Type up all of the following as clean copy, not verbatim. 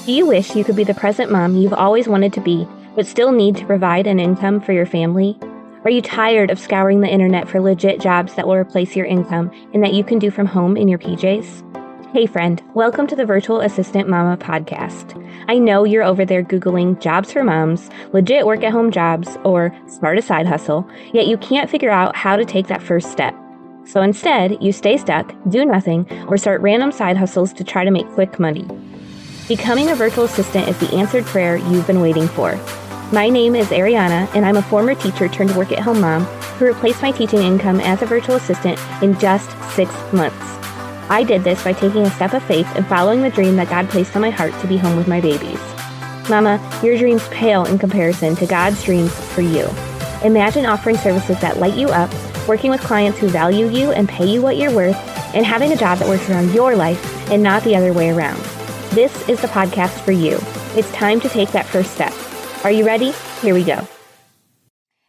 Do you wish you could be the present mom you've always wanted to be, but still need to provide an income for your family? Are you tired of scouring the internet for legit jobs that will replace your income and that you can do from home in your PJs? Hey friend, welcome to the Virtual Assistant Mama podcast. I know you're over there Googling jobs for moms, legit work at home jobs, or start a side hustle, yet you can't figure out how to take that first step. So instead, you stay stuck, do nothing, or start random side hustles to try to make quick money. Becoming a virtual assistant is the answered prayer you've been waiting for. My name is Ariana, and I'm a former teacher turned work-at-home mom who replaced my teaching income as a virtual assistant in just 6 months. I did this by taking a step of faith and following the dream that God placed on my heart to be home with my babies. Mama, your dreams pale in comparison to God's dreams for you. Imagine offering services that light you up, working with clients who value you and pay you what you're worth, and having a job that works around your life and not the other way around. This is the podcast for you. It's time to take that first step. Are you ready? Here we go.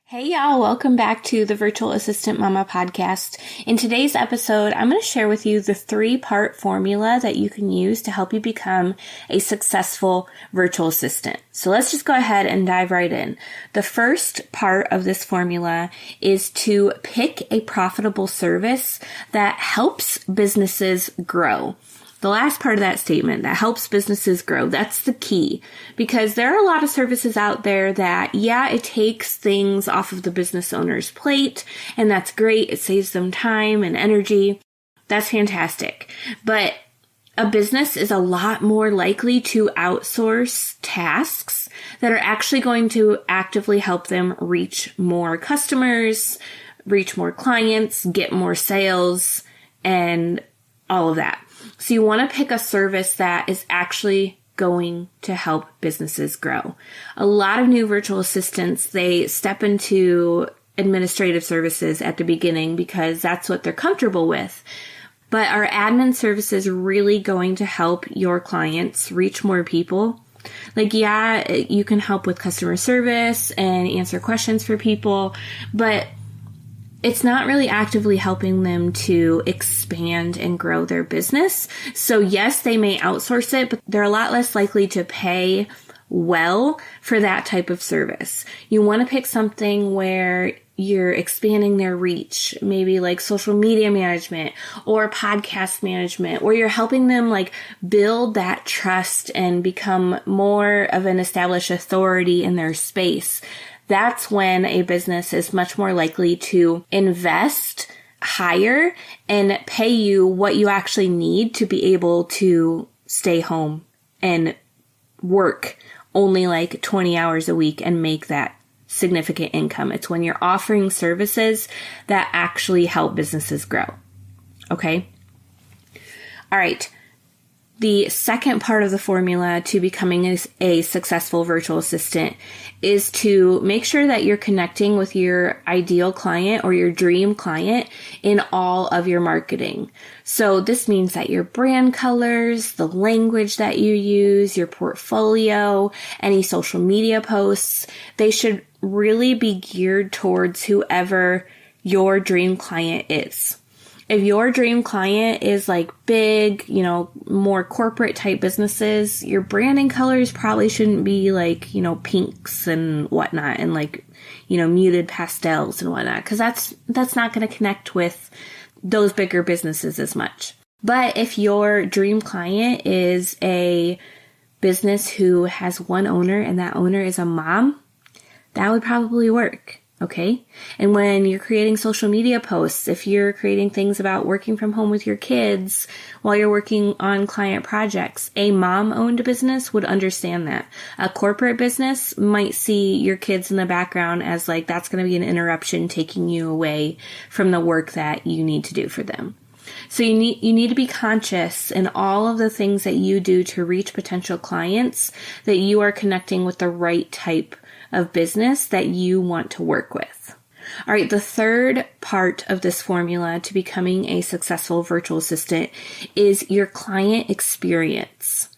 Hey y'all, welcome back to the Virtual Assistant Mama podcast. In today's episode, I'm going to share with you the 3-part formula that you can use to help you become a successful virtual assistant. So let's just go ahead and dive right in. The first part of this formula is to pick a profitable service that helps businesses grow. The last part of that statement, that helps businesses grow, that's the key. Because there are a lot of services out there that, it takes things off of the business owner's plate, and that's great. It saves them time and energy. That's fantastic. But a business is a lot more likely to outsource tasks that are actually going to actively help them reach more customers, reach more clients, get more sales, and all of that. So you want to pick a service that is actually going to help businesses grow. A lot of new virtual assistants, they step into administrative services at the beginning because that's what they're comfortable with. But are admin services really going to help your clients reach more people? You can help with customer service and answer questions for people, but it's not really actively helping them to expand and grow their business. So yes, they may outsource it, but they're a lot less likely to pay well for that type of service. You want to pick something where you're expanding their reach, maybe like social media management or podcast management, where you're helping them build that trust and become more of an established authority in their space. That's when a business is much more likely to invest, hire, and pay you what you actually need to be able to stay home and work only 20 hours a week and make that significant income. It's when you're offering services that actually help businesses grow. Okay? All right. The second part of the formula to becoming a successful virtual assistant is to make sure that you're connecting with your ideal client or your dream client in all of your marketing. So this means that your brand colors, the language that you use, your portfolio, any social media posts, they should really be geared towards whoever your dream client is. If your dream client is big, more corporate type businesses, your branding colors probably shouldn't be pinks and whatnot and muted pastels and whatnot, because that's not going to connect with those bigger businesses as much. But if your dream client is a business who has one owner and that owner is a mom, that would probably work. Okay. And when you're creating social media posts, if you're creating things about working from home with your kids while you're working on client projects, a mom-owned business would understand that. A corporate business might see your kids in the background as that's going to be an interruption taking you away from the work that you need to do for them. So you need to be conscious in all of the things that you do to reach potential clients that you are connecting with the right type of business that you want to work with. All right, the third part of this formula to becoming a successful virtual assistant is your client experience.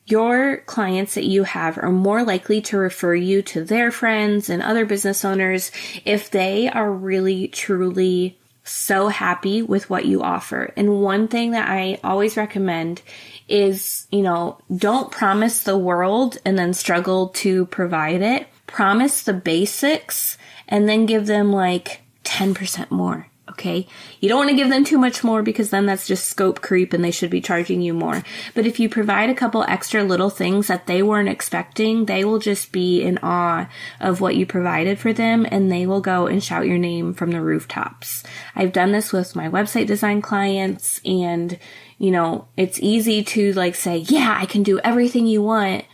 Your clients that you have are more likely to refer you to their friends and other business owners if they are really, truly so happy with what you offer. And one thing that I always recommend is, don't promise the world and then struggle to provide it. Promise the basics and then give them like 10% more. Okay. You don't want to give them too much more because then that's just scope creep and they should be charging you more. But if you provide a couple extra little things that they weren't expecting, they will just be in awe of what you provided for them and they will go and shout your name from the rooftops. I've done this with my website design clients and, it's easy to like say, yeah, I can do everything you want.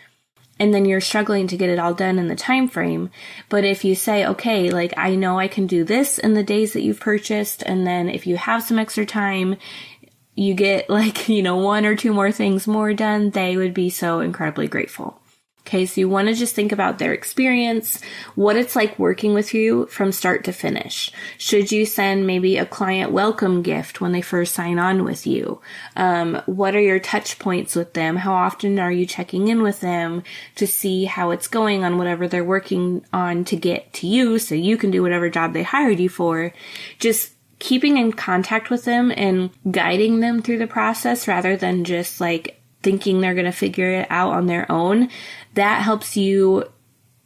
And then you're struggling to get it all done in the time frame. But if you say, okay, like I know I can do this in the days that you've purchased, and then if you have some extra time, you get like, one or two more things more done, they would be so incredibly grateful. Okay, so you want to just think about their experience, what it's like working with you from start to finish. Should you send maybe a client welcome gift when they first sign on with you? What are your touch points with them? How often are you checking in with them to see how it's going on whatever they're working on to get to you so you can do whatever job they hired you for? Just keeping in contact with them and guiding them through the process rather than just like thinking they're going to figure it out on their own. That helps you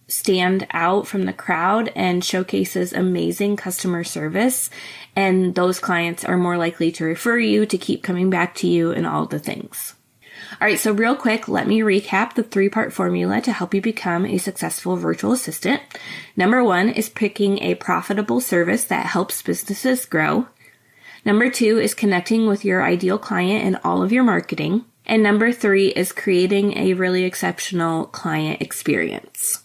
stand out from the crowd and showcases amazing customer service. And those clients are more likely to refer you, to keep coming back to you, and all the things. All right, so real quick, let me recap the 3-part formula to help you become a successful virtual assistant. Number 1 is picking a profitable service that helps businesses grow. Number 2 is connecting with your ideal client in all of your marketing. And number 3 is creating a really exceptional client experience.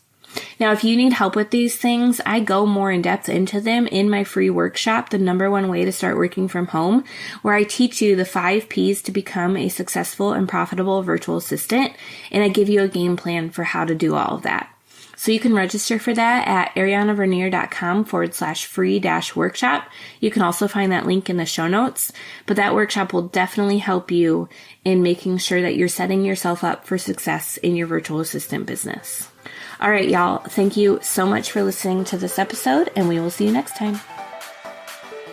Now, if you need help with these things, I go more in depth into them in my free workshop, The Number 1 Way to Start Working from Home, where I teach you the 5 P's to become a successful and profitable virtual assistant, and I give you a game plan for how to do all of that. So you can register for that at arianavernier.com/free-workshop. You can also find that link in the show notes, but that workshop will definitely help you in making sure that you're setting yourself up for success in your virtual assistant business. All right, y'all. Thank you so much for listening to this episode, and we will see you next time.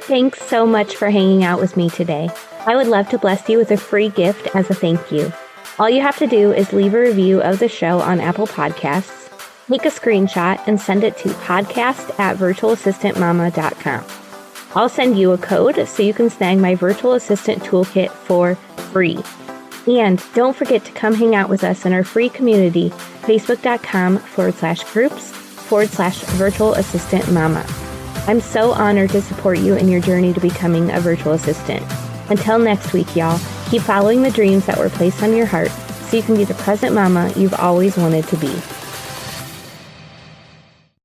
Thanks so much for hanging out with me today. I would love to bless you with a free gift as a thank you. All you have to do is leave a review of the show on Apple Podcasts, take a screenshot, and send it to podcast@virtualassistantmama.com. I'll send you a code so you can snag my virtual assistant toolkit for free. And don't forget to come hang out with us in our free community, facebook.com/groups/virtualassistantmama. I'm so honored to support you in your journey to becoming a virtual assistant. Until next week, y'all, keep following the dreams that were placed on your heart so you can be the present mama you've always wanted to be.